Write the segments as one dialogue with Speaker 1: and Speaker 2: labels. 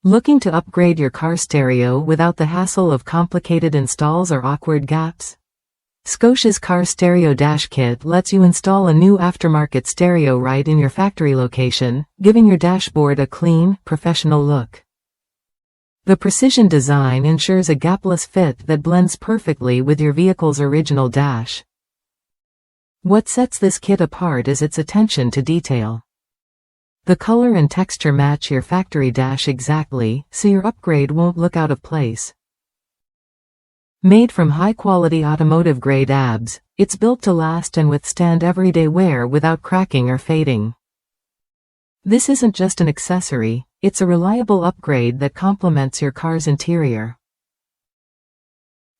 Speaker 1: Looking to upgrade your car stereo without the hassle of complicated installs or awkward gaps? Scoscha's Car Stereo Dash Kit lets you install a new aftermarket stereo right in your factory location, giving your dashboard a clean, professional look. The precision design ensures a gapless fit that blends perfectly with your vehicle's original dash. What sets this kit apart is its attention to detail. The color and texture match your factory dash exactly, so your upgrade won't look out of place. Made from high-quality automotive-grade ABS, it's built to last and withstand everyday wear without cracking or fading. This isn't just an accessory, it's a reliable upgrade that complements your car's interior.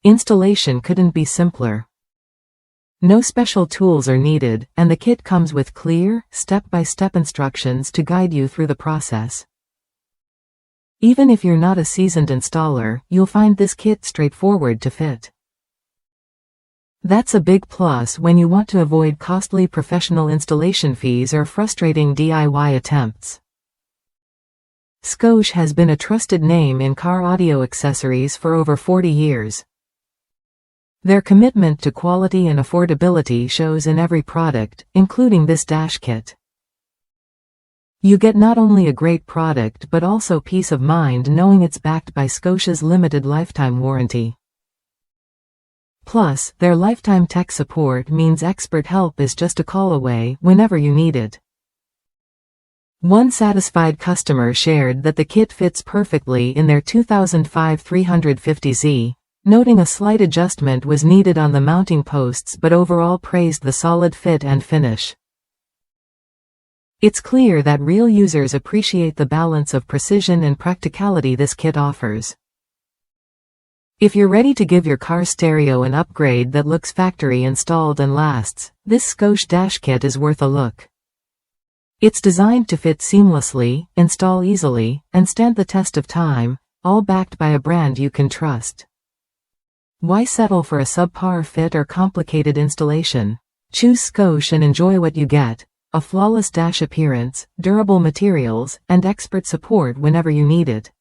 Speaker 1: Installation couldn't be simpler. No special tools are needed, and the kit comes with clear, step-by-step instructions to guide you through the process. Even if you're not a seasoned installer, you'll find this kit straightforward to fit. That's a big plus when you want to avoid costly professional installation fees or frustrating DIY attempts. Scoscha has been a trusted name in car audio accessories for over 40 years. Their commitment to quality and affordability shows in every product, including this dash kit. You get not only a great product but also peace of mind knowing it's backed by Scoscha's limited lifetime warranty. Plus, their lifetime tech support means expert help is just a call away whenever you need it. One satisfied customer shared that the kit fits perfectly in their 2005 350Z, noting a slight adjustment was needed on the mounting posts but overall praised the solid fit and finish. It's clear that real users appreciate the balance of precision and practicality this kit offers. If you're ready to give your car stereo an upgrade that looks factory installed and lasts, this Scoscha Dash Kit is worth a look. It's designed to fit seamlessly, install easily, and stand the test of time, all backed by a brand you can trust. Why settle for a subpar fit or complicated installation? Choose Scoscha and enjoy what you get. A flawless dash appearance, durable materials, and expert support whenever you need it.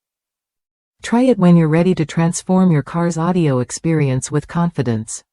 Speaker 1: Try it when you're ready to transform your car's audio experience with confidence.